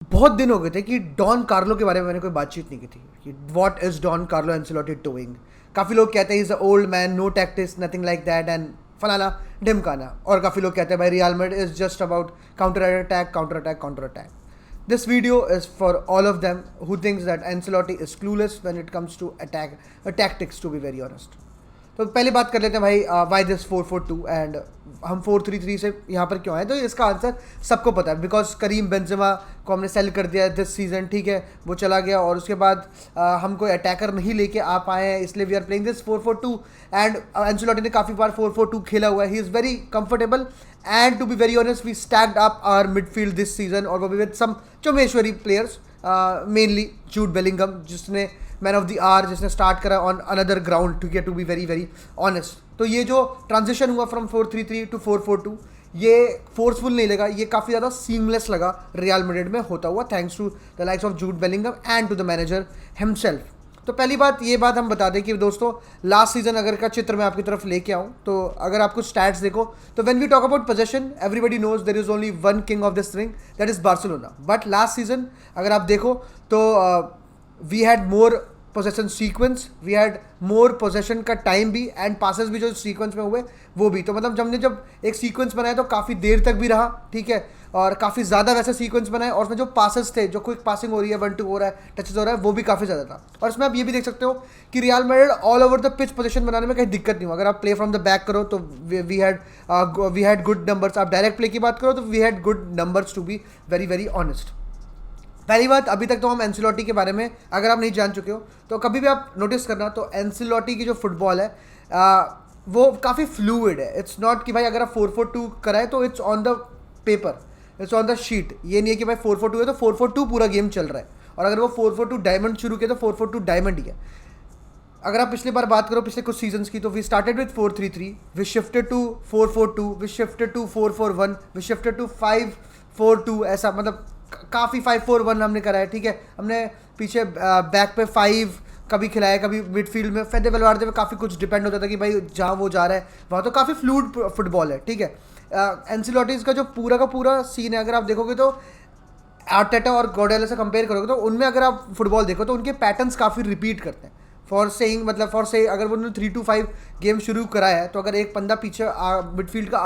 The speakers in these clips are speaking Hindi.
बहुत दिन हो गए थे कि डॉन कार्लो के बारे में मैंने कोई बातचीत नहीं की थी कि what is Don Carlo Ancelotti doing. काफ़ी लोग कहते हैं is a old man, no tactics, nothing like that and फलाना ढिमकाना। और काफ़ी लोग कहते हैं भाई Real Madrid is just about counter attack, counter attack, counter attack. This video is for all of them who thinks that Ancelotti is clueless when it comes to attack tactics, to be very honest. तो पहले बात कर लेते हैं भाई, वाई दिस 4-4-2 एंड हम 4-3-3 से यहाँ पर क्यों आए। तो इसका आंसर सबको पता है, बिकॉज करीम बेंजेमा को हमने सेल कर दिया दिस सीजन, ठीक है, वो चला गया और उसके बाद हम कोई अटैकर नहीं लेके आ पाए हैं, इसलिए we are playing this 4-4-2 and Ancelotti ने काफ़ी बार 4-4-2 खेला हुआ है, he is very comfortable and to be very honest we stacked up our midfield this season और वो भी विद सम चोमेश्वरी प्लेयर्स, मेनली जूड बेलिंगम जिसने मैन ऑफ द आर जिसने स्टार्ट करा ऑन अनदर ग्राउंड, ठीक है, to be very very honest. तो ये जो ट्रांजिशन हुआ फ्रॉम 4-3-3 टू 4-4-2 ये फोर्सफुल नहीं लगा, ये काफ़ी ज़्यादा सीमलेस लगा रियल मैड्रिड में होता हुआ, thanks to the likes of Jude Bellingham and to the manager himself. तो पहली बात ये बात हम बता दें कि दोस्तों लास्ट सीजन अगर का चित्र मैं आपकी तरफ लेके आऊँ तो अगर आप कुछ स्टैट्स देखो तो when we talk about possession everybody knows there is only one king of this ring, that is Barcelona. But last season अगर आप देखो तो we had more possession sequence, we had more possession का टाइम भी एंड पासेस भी जो सीक्वेंस में हुए वो भी। तो मतलब हमने जब एक सीक्वेंस बनाया तो काफ़ी देर तक भी रहा, ठीक है, और काफ़ी ज़्यादा वैसे सीक्वेंस बनाए और उसमें जो पासेस थे, जो क्विक पासिंग हो रही है, 1-2 हो रहा है, टचेस हो रहा है, वो भी काफ़ी ज़्यादा था। और इसमें आप ये भी देख सकते हो कि real Madrid all over the pitch position बनाने में कहीं दिक्कत नहीं हुआ। अगर आप प्ले फ्रॉम द बैक करो तो वी हैड गुड नंबर्स, आप डायरेक्ट प्ले की बात करो तो we had good numbers, to be very very honest. पहली बात, अभी तक तो हम एंसेलोटी के बारे में अगर आप नहीं जान चुके हो तो कभी भी आप नोटिस करना तो एंसेलोटी की जो फुटबॉल है वो काफ़ी फ्लूइड है। इट्स नॉट कि भाई अगर आप 4-4-2 कराए तो it's on the paper, it's on the sheet. ये नहीं है कि भाई 4-4-2 है तो 4-4-2 पूरा गेम चल रहा है, और अगर वो 4-4-2 डायमंड शुरू किया तो 4-4-2 डायमंड ही है। अगर आप पिछली बार बात करो पिछले कुछ सीजन्स की तो we started with 4-3-3, we shifted to 4-4-2, we shifted to 4-4-1, we shifted to 5-4-2, ऐसा मतलब काफ़ी 5-4-1 हमने करा है, ठीक है। हमने पीछे बैक पे 5 कभी खिलाया, कभी मिडफील्ड में फेदे वेलवार्दे में काफ़ी कुछ डिपेंड होता था कि भाई जहाँ वो जा रहा है वहाँ तो काफ़ी फ्लूइड फुटबॉल है, ठीक है। एंसेलोटीज का जो पूरा का पूरा सीन है अगर आप देखोगे तो आर्टेटा और गॉर्डियोला से कंपेयर करोगे तो उनमें अगर आप फुटबॉल देखो तो उनके पैटर्न्स काफ़ी रिपीट करते हैं। फॉर सेइंग मतलब फॉर से अगर उन्होंने 3-5 गेम शुरू कराया है तो अगर एक बंदा पीछे मिडफील्ड का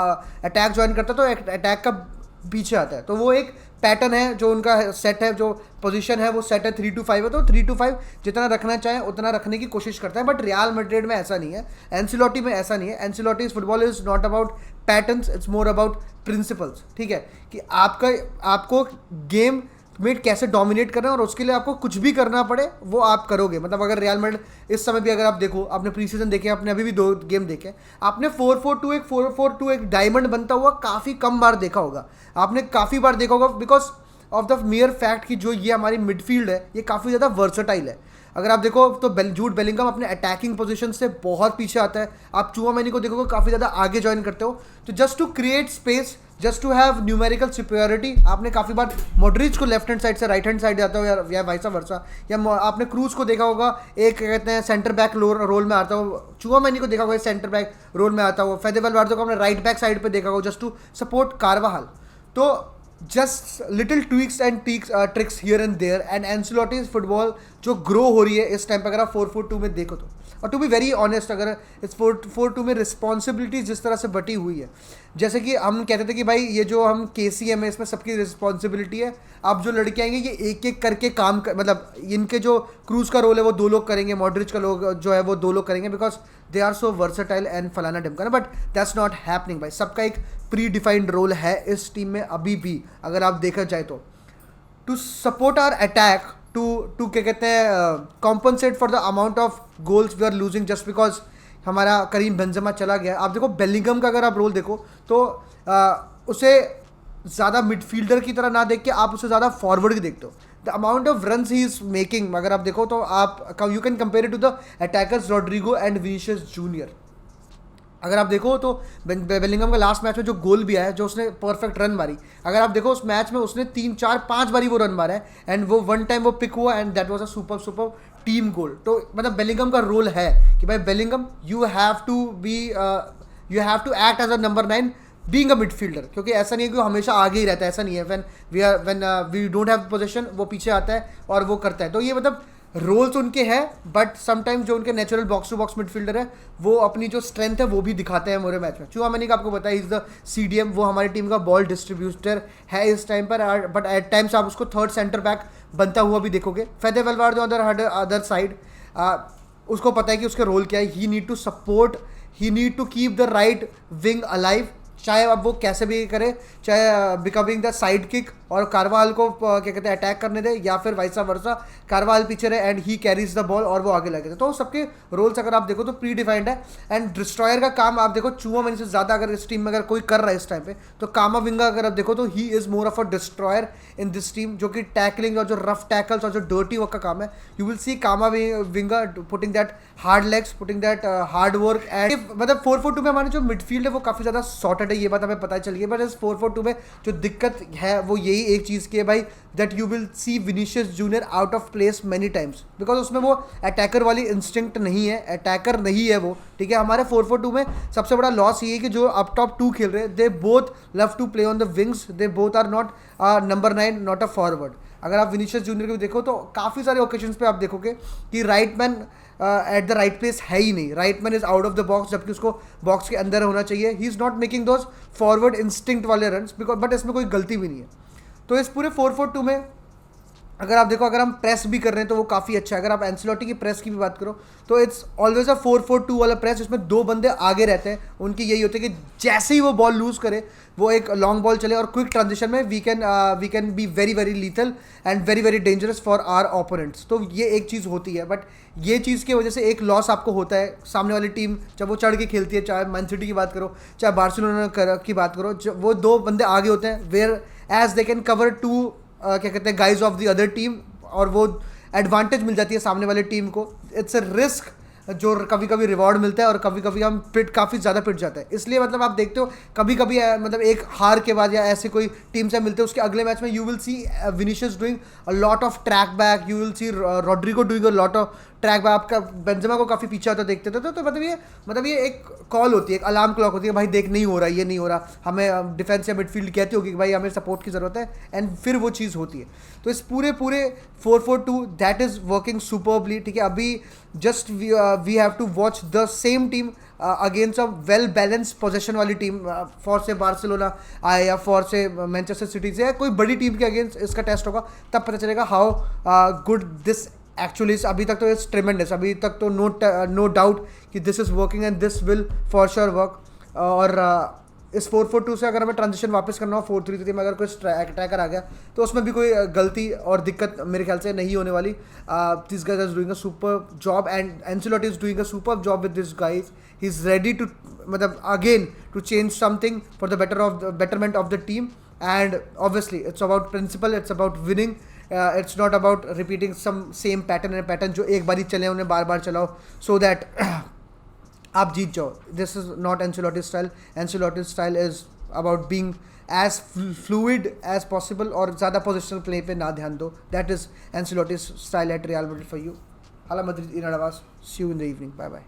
अटैक ज्वाइन करता है तो अटैक का पीछे आता है, तो वो एक पैटर्न है जो उनका सेट है, जो पोजीशन है वो सेट है 3-5 है, तो 3-5 जितना रखना चाहे उतना रखने की कोशिश करता है। बट रियल मैड्रिड में ऐसा नहीं है, एंसेलोटी में ऐसा नहीं है। Ancelotti football is not about patterns, it's more about principles, ठीक है, कि आपको गेम में कैसे डोमिनेट करना है और उसके लिए आपको कुछ भी करना पड़े वो आप करोगे। मतलब अगर रियल मैड्रिड इस समय भी अगर आप देखो, आपने प्री सीजन देखे, आपने अभी भी 2 गेम देखे, आपने 4-4-2 एक डायमंड बनता हुआ काफ़ी कम बार देखा होगा, आपने काफ़ी बार देखा होगा बिकॉज ऑफ द मियर फैक्ट कि जो ये हमारी मिडफील्ड है ये काफ़ी ज़्यादा वर्सटाइल है। अगर आप देखो तो जूड बेलिंगम अपने अटैकिंग पोजीशन से बहुत पीछे आता है, आप चुआमेनी को देखोगे काफ़ी ज़्यादा आगे ज्वाइन करते हो, तो just to create space, just to have numerical superiority आपने काफ़ी बार मॉड्रिच को लेफ्ट हैंड साइड से राइट हैंड साइड जाता हो या वाइसा वर्सा, या आपने क्रूज को देखा होगा एक कहते हैं सेंटर बैक रोल में आता हो, चुआमेनी को देखा होगा सेंटर बैक रोल में आता हो, फेदे वेलवार्दे को आपने राइट बैक साइड पे देखा होगा जस्ट टू सपोर्ट कारवाहाल। तो just little tweaks and tricks here and there and Ancelotti's football जो ग्रो हो रही है इस टाइम पर अगर आप 4-4-2 में देखो तो। और टू बी वेरी ऑनेस्ट अगर इस 4-4-2 में रिस्पॉन्सिबिलिटी जिस तरह से बटी हुई है, जैसे कि हम कहते थे कि भाई ये जो हम KCM है इसमें सबकी रिस्पॉन्सिबिलिटी है, अब जो लड़के आएंगे ये एक एक करके काम कर, मतलब इनके जो क्रूज का रोल है वो 2 लोग करेंगे, मॉड्रिच का लोग जो है वो 2 लोग करेंगे, because they are so versatile and फलाना ढिमकाना। बट दैट्स नॉट हैपनिंग भाई, सबका एक प्री डिफाइंड रोल है इस टीम में अभी भी अगर आप देखा जाए तो, to support our attack, to क्या कहते हैं compensate for the amount of goals we are losing just because हमारा करीम बेंजेमा चला गया। आप देखो बेलिंगम का अगर आप रोल देखो तो उसे ज़्यादा मिडफील्डर की तरह ना देख के आप उसे ज़्यादा फॉरवर्ड की देखते हो। The amount of runs he is making अगर आप देखो तो आप you can compare it to the attackers Rodrygo and Vinicius Junior. अगर आप देखो तो बेलिंगम का लास्ट मैच में जो गोल भी आया, जो उसने परफेक्ट रन मारी, अगर आप देखो उस मैच में उसने 3-4-5 बारी वो रन मारा है एंड वो वन टाइम वो पिक हुआ and that was a super team goal. तो मतलब बेलिंगम का रोल है कि भाई Bellingham you have to act as a number 9 being a midfielder, क्योंकि ऐसा नहीं है कि वो हमेशा आगे ही रहता है, ऐसा नहीं है. When we don't have position वो पीछे आता है और वो करता है. तो ये मतलब रोल्स उनके हैं, बट समटाइम्स जो उनके natural box to box midfielder है वो अपनी जो स्ट्रेंथ है वो भी दिखाते हैं मेरे मैच में. चूआमेनी का आपको बताया इज द CDM, वो हमारी टीम का बॉल डिस्ट्रीब्यूटर है इस टाइम पर, बट एट टाइम्स आप उसको थर्ड सेंटर बैक बनता हुआ भी देखोगे. Fede Valverde on the other side, उसको पता है कि उसका रोल क्या है. He need to support, he need to keep the right wing alive, चाहे अब वो कैसे भी करे, चाहे बिकमिंग द साइड किक और कारवाल को क्या कहते हैं अटैक करने दे, या फिर वाइसा वर्सा कारवाल पीछे रहे and he carries the ball और वो आगे लगे. तो सबके रोल्स अगर आप देखो तो प्री डिफाइंड है. एंड डिस्ट्रॉयर का काम आप देखो चूआमेनी से ज़्यादा अगर इस टीम में अगर कोई कर रहा है इस टाइम पे, तो कामाविंगा अगर आप देखो तो he is more of a destroyer in this team, जो कि टैकलिंग और जो रफ टैकल्स और जो डर्टी वर्क का काम है. You will C कामाविंगा putting that hard legs, putting that hard work. And मतलब 4-4-2 में हमारे जो मिडफील्ड है वो काफ़ी ज़्यादा सॉर्टेड है, ये बात हमें पता चल गई. बट इस 4-4-2 में जो दिक्कत है वो यही एक चीज़ की है भाई, that you will see Vinicius junior out of place many times, because उसमें वो अटैकर वाली इंस्टिंक्ट नहीं है, अटैकर नहीं है वो. ठीक है, हमारे 4-4-2 में सबसे बड़ा लॉस ये है कि जो अप टॉप 2 खेल रहे हैं they both love to play on the wings, they both are not number 9, not a forward. अगर आप विनीशियस जूनियर को देखो तो काफ़ी सारे ओकेजन्स पे आप देखोगे कि right man at the right place है ही नहीं. Right man is out of the box, जबकि उसको बॉक्स के अंदर होना चाहिए. He is not making those forward instinct वाले रन्स, बिकॉज बट इसमें कोई गलती भी नहीं है. तो इस पूरे 4-4-2 में अगर आप देखो, अगर हम प्रेस भी कर रहे हैं तो वो काफ़ी अच्छा है. अगर आप एंसेलोटी की प्रेस की भी बात करो तो इट्स ऑलवेज अ 4-4-2 वाला प्रेस, जिसमें 2 बंदे आगे रहते हैं. उनकी यही होती है कि जैसे ही वो बॉल लूज़ करे वो एक लॉन्ग बॉल चले और क्विक ट्रांजिशन में we can be very very lethal and very very dangerous for our opponents. तो ये एक चीज़ होती है, बट ये चीज़ की वजह से एक लॉस आपको होता है. सामने वाली टीम जब वो चढ़ के खेलती है, चाहे मैन सिटी की बात करो, चाहे बार्सिलोना की बात करो, वो 2 बंदे आगे होते हैं whereas they can cover 2 क्या कहते हैं guys of the other team, और वो एडवांटेज मिल जाती है सामने वाले टीम को. इट्स अ रिस्क जो कभी कभी रिवॉर्ड मिलता है और कभी कभी हम काफ़ी ज़्यादा पिट जाता है. इसलिए मतलब आप देखते हो कभी कभी मतलब एक हार के बाद या ऐसे कोई टीम से मिलते हैं उसके अगले मैच में you will see Vinicius doing a lot of track back, you will see Rodrigo doing a lot of track back. आपका बेंजेमा को काफ़ी पीछे आता देखते थे. तो मतलब ये एक कॉल होती है, एक अलार्म क्लॉक होती है, भाई देख नहीं हो रहा, ये नहीं हो रहा, हमें डिफेंस या मिडफील्ड कहती होगी कि भाई हमें सपोर्ट की ज़रूरत है, एंड फिर वो चीज़ होती है. तो इस पूरे 4-4-2 दैट इज़ वर्किंग सुपरबली. ठीक है, अभी just we have to watch the same team against a well balance possession वाली टीम, फॉर से बार्सिलोना आए या फॉर से मैनचेस्टर सिटी से, कोई बड़ी टीम के अगेंस्ट इसका टेस्ट होगा, तब पता चलेगा हाउ गुड दिस एक्चुअली. अभी तक तो इट्स ट्रेमेंडस, अभी तक तो नो डाउट कि this is working and this will for sure work. और इस 4-4-2 से अगर हमें ट्रांजिशन वापस करना हो 4-3-3 में, अगर कोई अटैकर आ गया तो उसमें भी कोई गलती और दिक्कत मेरे ख्याल से नहीं होने वाली. This guys is doing a super job and Ancelotti is doing a super job with this guys. He is ready to मतलब again to change something for the betterment of the team. And obviously it's about principle, it's about winning. It's not about repeating some same pattern जो एक बार ही चले उन्हें बार बार चलाओ so that आप जीत जाओ. This is not Ancelotti's style. Ancelotti's style is about being as fluid as possible और ज़्यादा पोजिशनल प्ले पे ना ध्यान दो. That is Ancelotti's style at Real Madrid for you. Hala Madrid in advance. See you in the evening. Bye bye.